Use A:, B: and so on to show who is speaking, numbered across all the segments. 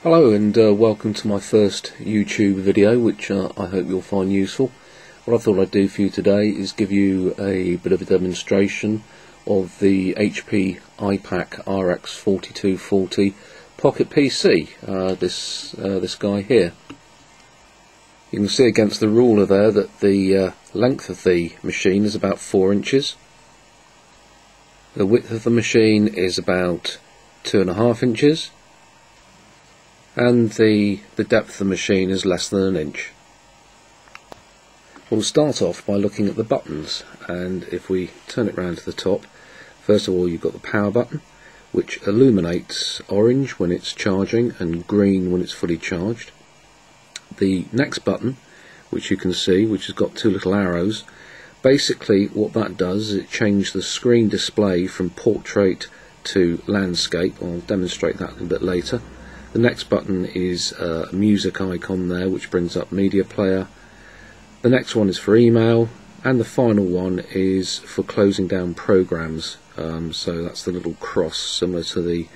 A: Hello and welcome to my first YouTube video, which I hope you'll find useful. What I thought I'd do for you today is give you a bit of a demonstration of the HP iPAQ RX4240 Pocket PC, this guy here. You can see against the ruler there that the length of the machine is about 4 inches. The width of the machine is about 2.5 inches. And the depth of the machine is less than 1 inch. We'll start off by looking at the buttons, and if we turn it round to the top, first of all you've got the power button, which illuminates orange when it's charging and green when it's fully charged. The next button, which you can see, which has got 2 little arrows, basically what that does is it changes the screen display from portrait to landscape. I'll demonstrate that a little bit later. The next button is a music icon there, which brings up media player. The next one is for email, and the final one is for closing down programs. So that's the little cross, similar to the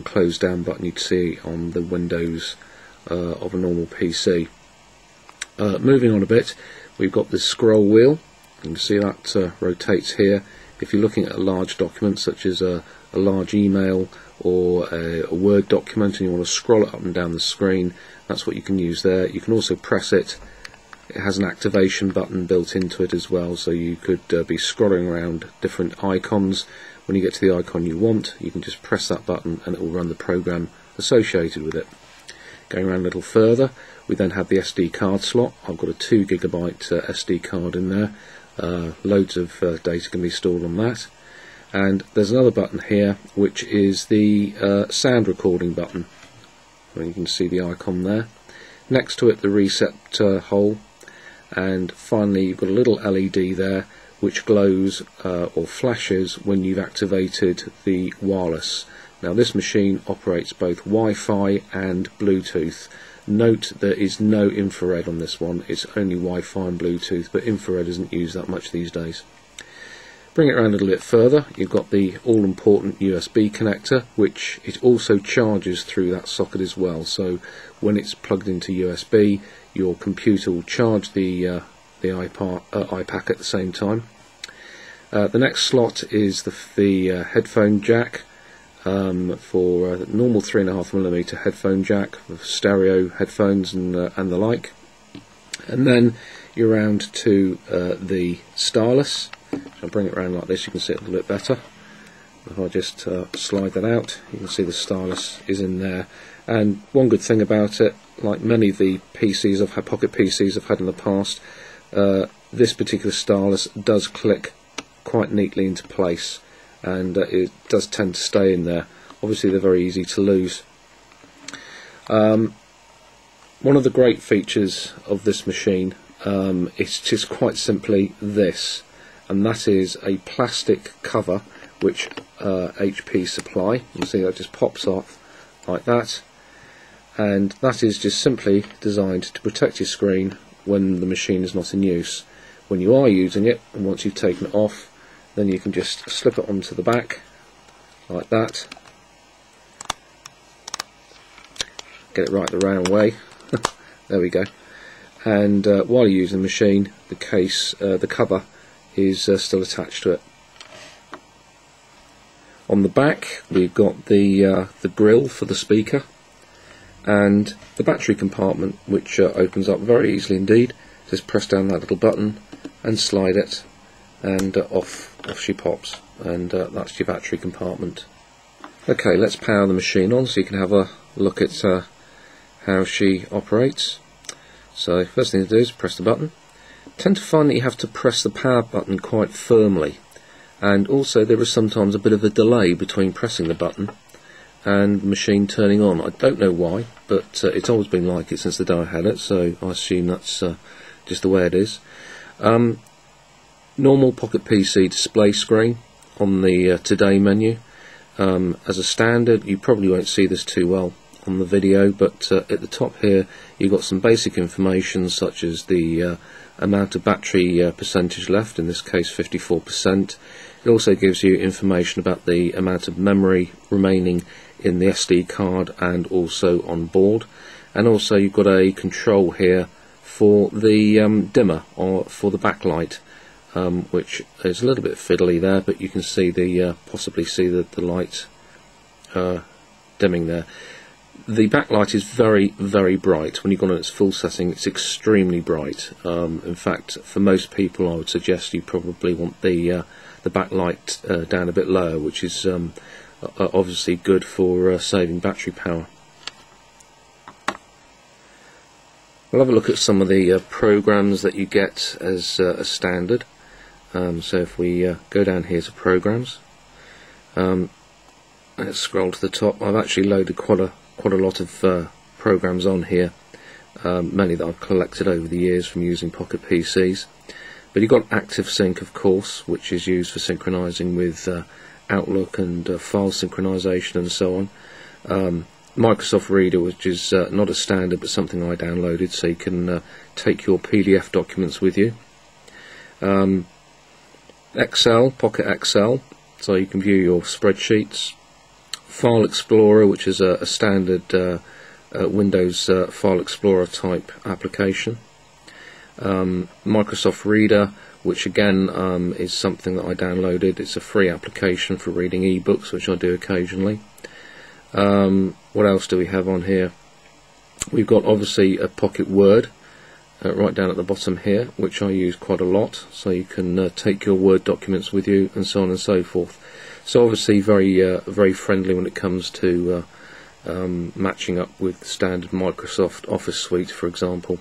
A: close down button you'd see on the windows of a normal PC. Moving on a bit, we've got this scroll wheel. You can see that rotates here. If you're looking at a large document such as a large email or a Word document and you want to scroll it up and down the screen, that's what you can use there. You can also press it. It has an activation button built into it as well, so you could be scrolling around different icons. When you get to the icon you want, you can just press that button and it will run the program associated with it. Going around a little further, we then have the SD card slot. I've got a 2 GB SD card in there. Loads of data can be stored on that. And there's another button here, which is the sound recording button. You can see the icon there. Next to it, the reset hole. And finally, you've got a little LED there, which glows or flashes when you've activated the wireless. Now, this machine operates both Wi-Fi and Bluetooth. Note there is no infrared on this one. It's only Wi-Fi and Bluetooth, but infrared isn't used that much these days. Bring it around a little bit further, you've got the all-important USB connector, which it also charges through that socket as well. So when it's plugged into USB, your computer will charge the iPAQ at the same time. The next slot is the headphone jack for a normal 3.5mm headphone jack for stereo headphones and the like. And then you're around to the stylus. I'll bring it around like this, you can see it a little bit better. If I just slide that out, you can see the stylus is in there. And one good thing about it, like many of the PCs I've had, Pocket PCs I've had in the past, this particular stylus does click quite neatly into place, and it does tend to stay in there. Obviously they're very easy to lose. One of the great features of this machine is just quite simply this, and that is a plastic cover which HP supply. You can see that just pops off like that, and that is just simply designed to protect your screen when the machine is not in use. When you are using it, and once you've taken it off, then you can just slip it onto the back like that. Get it right the round way. There we go. And while you're using the machine, the case, the cover is still attached to it. On the back we've got the grill for the speaker and the battery compartment, which opens up very easily indeed. Just press down that little button and slide it, and off she pops, and that's your battery compartment. Okay, let's power the machine on so you can have a look at how she operates. So first thing to do is press the button. Tend to find that you have to press the power button quite firmly, and also there is sometimes a bit of a delay between pressing the button and the machine turning on. I don't know why, but it's always been like it since the day I had it, so I assume that's just the way it is. Normal Pocket PC display screen on the Today menu. As a standard, you probably won't see this too well on the video, but at the top here you've got some basic information such as the amount of battery percentage left, in this case 54%. It also gives you information about the amount of memory remaining in the SD card and also on board. And also you've got a control here for the dimmer, or for the backlight, which is a little bit fiddly there, but you can see the possibly see the light dimming there. The backlight is very, very bright. When you've got it on its full setting, it's extremely bright. In fact, for most people, I would suggest you probably want the backlight down a bit lower, which is obviously good for saving battery power. We'll have a look at some of the programs that you get as a standard. So if we go down here to programs, let's scroll to the top. I've actually loaded quite a lot of programs on here, many that I've collected over the years from using Pocket PCs. But you've got ActiveSync, of course, which is used for synchronizing with Outlook and file synchronization and so on. Microsoft Reader, which is not a standard but something I downloaded, so you can take your PDF documents with you. Excel, Pocket Excel, so you can view your spreadsheets. File Explorer, which is a standard Windows File Explorer type application. Microsoft Reader, which again is something that I downloaded. It's a free application for reading ebooks, which I do occasionally. What else do we have on here? We've got obviously a Pocket Word right down at the bottom here, which I use quite a lot, so you can take your Word documents with you and so on and so forth. So obviously very friendly when it comes to matching up with standard Microsoft Office suite, for example.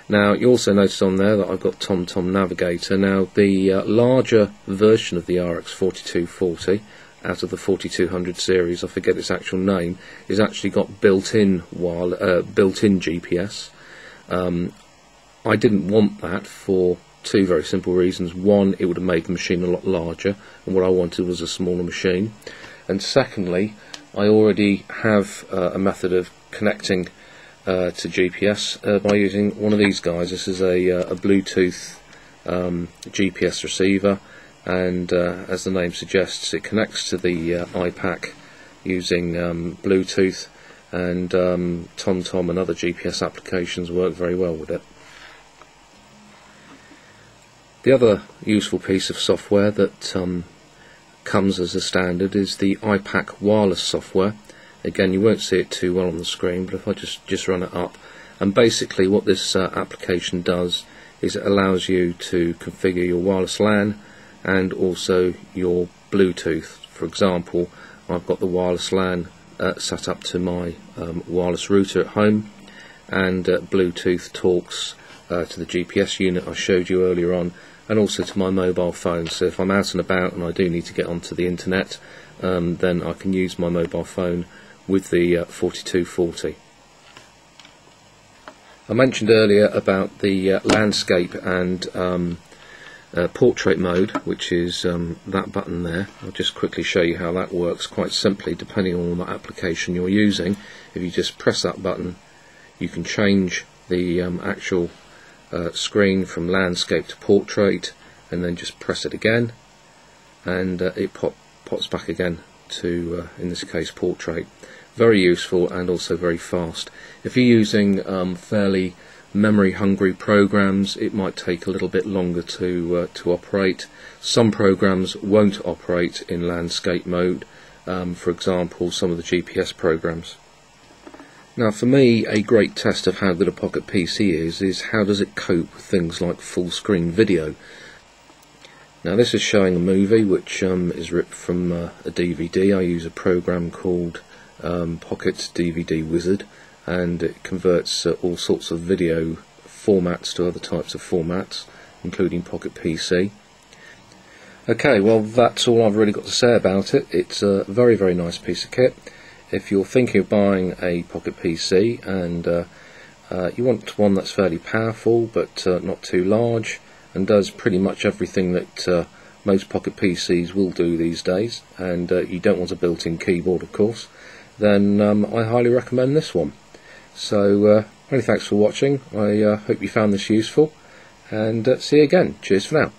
A: Now you also notice on there that I've got TomTom Navigator. Now the larger version of the RX 4240 out of the 4200 series, I forget its actual name, is actually got built-in GPS. I didn't want that for two very simple reasons. One, it would have made the machine a lot larger, and what I wanted was a smaller machine. And secondly, I already have a method of connecting to GPS by using one of these guys. This is a Bluetooth GPS receiver, and as the name suggests, it connects to the iPack using Bluetooth, and TomTom and other GPS applications work very well with it. The other useful piece of software that comes as a standard is the iPack wireless software. Again, you won't see it too well on the screen, but if I just run it up, and basically what this application does is it allows you to configure your wireless LAN and also your Bluetooth. For example, I've got the wireless LAN set up to my wireless router at home, and Bluetooth talks to the GPS unit I showed you earlier on, and also to my mobile phone. So if I'm out and about and I do need to get onto the internet, then I can use my mobile phone with the 4240. I mentioned earlier about the landscape and portrait mode, which is that button there. I'll just quickly show you how that works quite simply, depending on what application you're using. If you just press that button, you can change the actual screen from landscape to portrait, and then just press it again, and it pops back again to, in this case, portrait. Very useful and also very fast. If you're using fairly memory-hungry programs, it might take a little bit longer to operate. Some programs won't operate in landscape mode, for example, some of the GPS programs. Now, for me, a great test of how good a Pocket PC is how does it cope with things like full-screen video. Now, this is showing a movie which is ripped from a DVD. I use a program called Pocket DVD Wizard, and it converts all sorts of video formats to other types of formats, including Pocket PC. Okay, well, that's all I've really got to say about it. It's a very, very nice piece of kit. If you're thinking of buying a Pocket PC and you want one that's fairly powerful but not too large and does pretty much everything that most Pocket PCs will do these days, and you don't want a built-in keyboard, of course, then I highly recommend this one. So many thanks for watching. I hope you found this useful, and see you again. Cheers for now.